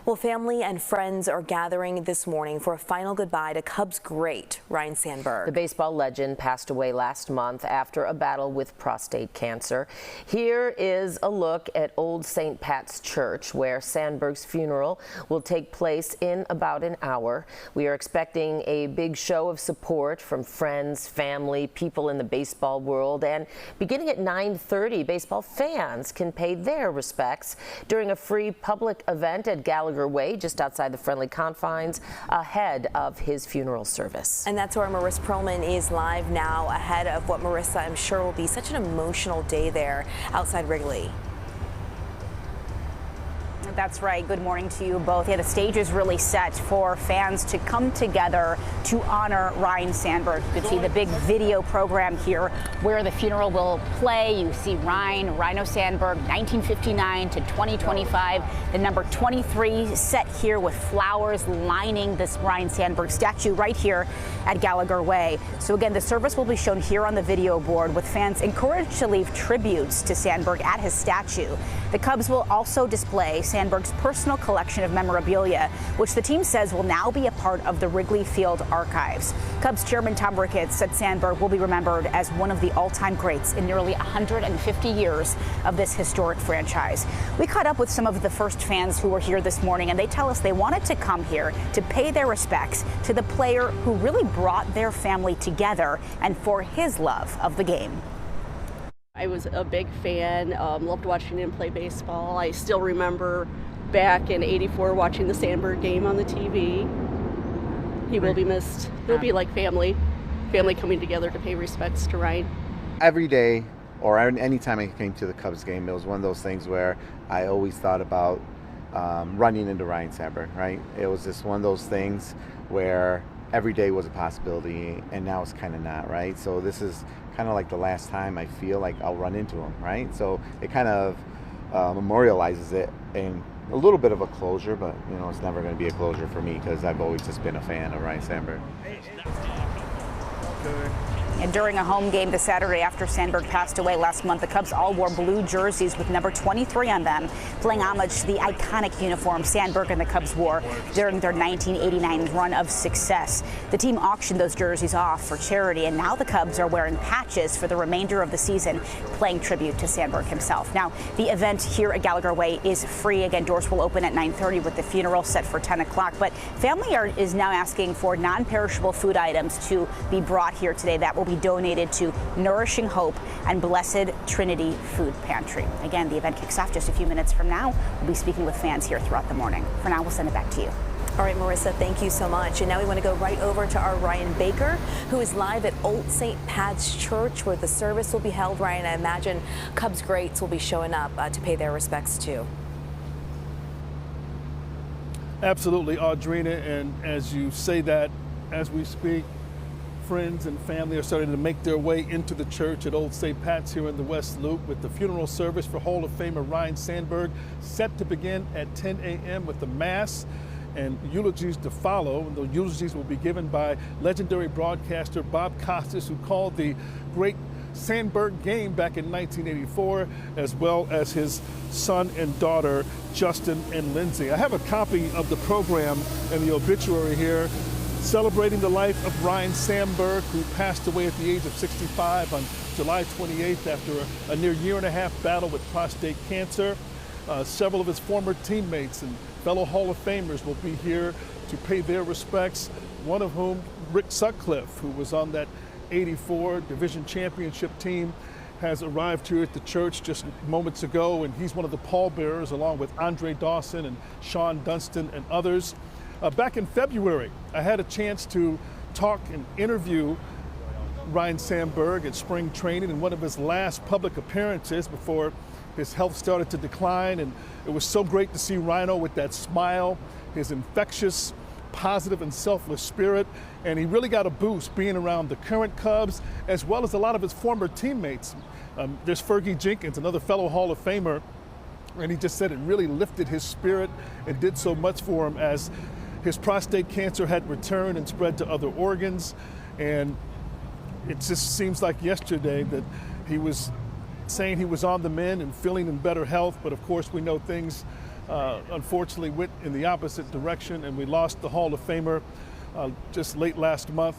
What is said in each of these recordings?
Well, family and friends are gathering this morning for a final goodbye to Cubs great Ryne Sandberg. The baseball legend passed away last month after a battle with prostate cancer. Here is a look at Old St. Pat's Church, where Sandberg's funeral will take place in about an hour. We are expecting a big show of support from friends, family, people in the baseball world, and beginning at 9:30, baseball fans can pay their respects during a free public event at Gallagher Way, just outside the friendly confines, ahead of his funeral service. And that's where Marissa Perlman is live now, ahead of what Marissa, I'm sure, will be such an emotional day there outside Wrigley. That's right. Good morning to you both. Yeah, the stage is really set for fans to come together to honor Ryne Sandberg. You can see the big video program here where the funeral will play. You see Ryne Sandberg, 1959 to 2025. The number 23 set here with flowers lining this Ryne Sandberg statue right here at Gallagher Way. So again, the service will be shown here on the video board, with fans encouraged to leave tributes to Sandberg at his statue. The Cubs will also display Sandberg's personal collection of memorabilia, which the team says will now be a part of the Wrigley Field archives. Cubs chairman Tom Ricketts said Sandberg will be remembered as one of the all-time greats in nearly 150 years of this historic franchise. We caught up with some of the first fans who were here this morning, and they tell us they wanted to come here to pay their respects to the player who really brought their family together and for his love of the game. I was a big fan, loved watching him play baseball. I still remember back in '84 watching the Sandberg game on the TV. He will be missed. He'll be like family coming together to pay respects to Ryne. Every day, or any time I came to the Cubs game, it was one of those things where I always thought about running into Ryne Sandberg, right? It was just one of those things where every day was a possibility, and now it's kind of not, right? So this is kind of like the last time I feel like I'll run into him, right? So it kind of memorializes it in a little bit of a closure, but you know, it's never going to be a closure for me because I've always just been a fan of Ryne Sandberg. And during a home game the Saturday after Sandberg passed away last month, the Cubs all wore blue jerseys with number 23 on them, paying homage to the iconic uniform Sandberg and the Cubs wore during their 1989 run of success. The team auctioned those jerseys off for charity, and now the Cubs are wearing patches for the remainder of the season, paying tribute to Sandberg himself. Now, the event here at Gallagher Way is free. Again, doors will open at 9:30 with the funeral set for 10 o'clock. But family is now asking for non-perishable food items to be brought here today that will be donated to Nourishing Hope and Blessed Trinity Food Pantry. Again, the event kicks off just a few minutes from now. We'll be speaking with fans here throughout the morning. For now, we'll send it back to you. All right, Marissa, thank you so much. And now we want to go right over to our Ryan Baker, who is live at Old St. Pat's Church, where the service will be held. Ryan, I imagine Cubs greats will be showing up to pay their respects too. Absolutely, Audrina, and as you say that, as we speak, friends and family are starting to make their way into the church at Old St. Pat's here in the West Loop, with the funeral service for Hall of Famer Ryne Sandberg set to begin at 10 a.m. with the Mass and eulogies to follow. And the eulogies will be given by legendary broadcaster Bob Costas, who called the great Sandberg game back in 1984, as well as his son and daughter, Justin and Lindsay. I have a copy of the program and the obituary here, celebrating the life of Ryne Sandberg, who passed away at the age of 65 on July 28th after a near year-and-a-half battle with prostate cancer. Several of his former teammates and fellow Hall of Famers will be here to pay their respects, one of whom, Rick Sutcliffe, who was on that '84 division championship team, has arrived here at the church just moments ago, and he's one of the pallbearers along with Andre Dawson and Sean Dunston and others. Back in February, I had a chance to talk and interview Ryne Sandberg at spring training in one of his last public appearances before his health started to decline, and it was so great to see Rhino with that smile, his infectious, positive and selfless spirit, and he really got a boost being around the current Cubs as well as a lot of his former teammates. There's Fergie Jenkins, another fellow Hall of Famer, and he just said it really lifted his spirit and did so much for him as his prostate cancer had returned and spread to other organs. And it just seems like yesterday that he was saying he was on the mend and feeling in better health, but of course we know things unfortunately went in the opposite direction, and we lost the Hall of Famer just late last month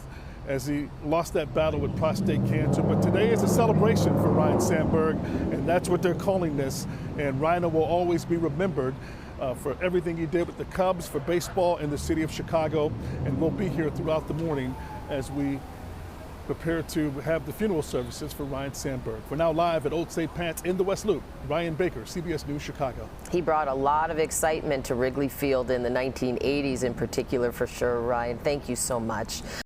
as he lost that battle with prostate cancer. But today is a celebration for Ryne Sandberg, and that's what they're calling this. And Ryne will always be remembered for everything he did with the Cubs, for baseball in the city of Chicago, and we'll be here throughout the morning as we prepare to have the funeral services for Ryne Sandberg. We're now live at Old St. Pat's in the West Loop. Ryne Baker, CBS News, Chicago. He brought a lot of excitement to Wrigley Field in the 1980s in particular, for sure, Ryan. Thank you so much.